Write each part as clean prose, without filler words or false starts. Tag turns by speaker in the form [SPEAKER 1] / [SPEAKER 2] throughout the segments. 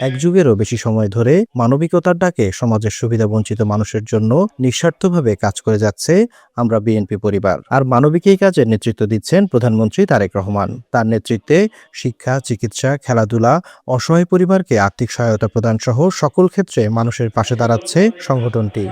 [SPEAKER 1] এক যুগেরও বেশি সময় ধরে মানবিকতার ডাকে সমাজের সুবিধাবঞ্চিত মানুষের জন্য নিঃস্বার্থভাবে কাজ করে যাচ্ছে আমরা বিএনপি পরিবার। আর মানবিক এই কাজের নেতৃত্ব দিচ্ছেন প্রধানমন্ত্রী তারেক রহমান। তার নেতৃত্বে শিক্ষা, চিকিৎসা, খেলাধুলা, অসহায় পরিবারকে আর্থিক সহায়তা প্রদান সহ সকল ক্ষেত্রে মানুষের পাশে দাঁড়াচ্ছে সংগঠনটি।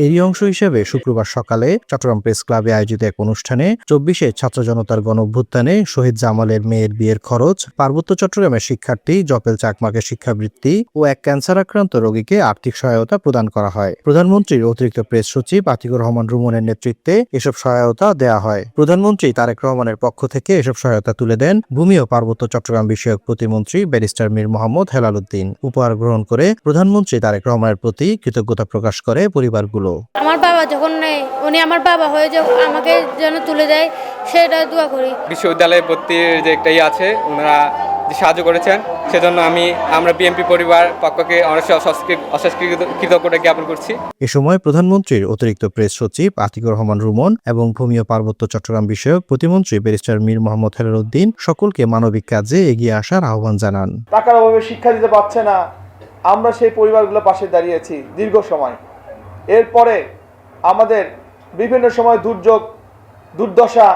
[SPEAKER 1] এরই অংশ হিসেবে শুক্রবার সকালে চট্টগ্রাম প্রেস ক্লাবে আয়োজিত এক অনুষ্ঠানে ২৪শে ছাত্র জনতার গণঅভ্যুত্থানে শহীদ জামালের মেয়ের বিয়ের খরচ, পার্বত্য চট্টগ্রামের শিক্ষার্থী জপেল চাকমাকে শিক্ষাবৃত্তি ও এক ক্যান্সার আক্রান্ত রোগীকে আর্থিক সহায়তা প্রদান করা হয়। প্রধানমন্ত্রীর অতিরিক্ত প্রেস সচিব আতিকুর রহমান রুমনের নেতৃত্বে এসব সহায়তা দেয়া হয়। প্রধানমন্ত্রী তারেক রহমানের পক্ষ থেকে এসব সহায়তা তুলে দেন ভূমি ও পার্বত্য চট্টগ্রাম বিষয়ক প্রতিমন্ত্রী ব্যারিস্টার মীর মোহাম্মদ হেলাল উদ্দিন। উপহার গ্রহণ করে প্রধানমন্ত্রী তারেক রহমানের প্রতি কৃতজ্ঞতা প্রকাশ করে পরিবারগুলো।
[SPEAKER 2] আমার বাবা যখন নেই, উনি আমার বাবা হয়ে যে আমাকে যেন তুলে দেয় সেটা দোয়া করি।
[SPEAKER 3] বিশ্ববিদ্যালয়ে ভর্তির যে একটা আছে ওনারা যে সাহায্য করেছেন সেজন্য আমরা বিএনপি পরিবার পক্ষকে অশেষ কৃতজ্ঞতা জ্ঞাপন করছি।
[SPEAKER 1] এ সময় প্রধানমন্ত্রীর অতিরিক্ত প্রেস সচিব আতিকুর রহমান রুমন এবং ভূমি ও পার্বত্য চট্টগ্রাম বিষয়ক প্রতিমন্ত্রী ব্যারিস্টার মীর মোহাম্মদ হেলাল উদ্দিন সকলকে মানবিক কাজে এগিয়ে আসার আহ্বান জানান।
[SPEAKER 4] টাকার অভাবে শিক্ষা দিতে পারছে না, আমরা সেই পরিবারগুলোর পাশে দাঁড়িয়েছি দীর্ঘ সময়। এরপরে আমাদের বিভিন্ন সময় দুর্যোগ, দুর্দশা,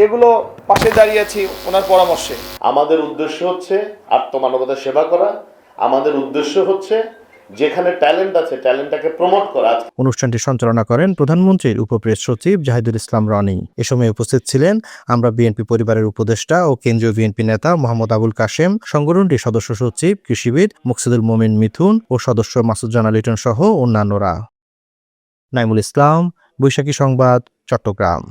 [SPEAKER 4] এগুলো পাশে দাঁড়িয়েছি ওনার পরামর্শে।
[SPEAKER 5] আমাদের উদ্দেশ্য হচ্ছে আত্মমানবতার সেবা করা, আমাদের উদ্দেশ্য হচ্ছে যেখানে ট্যালেন্ট আছে ট্যালেন্টটাকে প্রমোট করা।
[SPEAKER 1] অনুষ্ঠানটি সঞ্চালনা করেন প্রধানমন্ত্রীর উপপ্রেস সচিব জাহিদুল ইসলাম রনি। এ সময় উপস্থিত ছিলেন আমরা বিএনপি পরিবারের উপদেষ্টা ও কেন্দ্রীয় বিএনপি নেতা মোহাম্মদ আবুল কাশেম, সংগঠনটির সদস্য সচিব, কৃষিবিদ মুকসিদুল মোমিন মিথুন ও সদস্য মাসুদ জানা লিটন সহ অন্যান্যরা। নাইমুল ইসলাম, বৈশাখী সংবাদ, চট্টগ্রাম।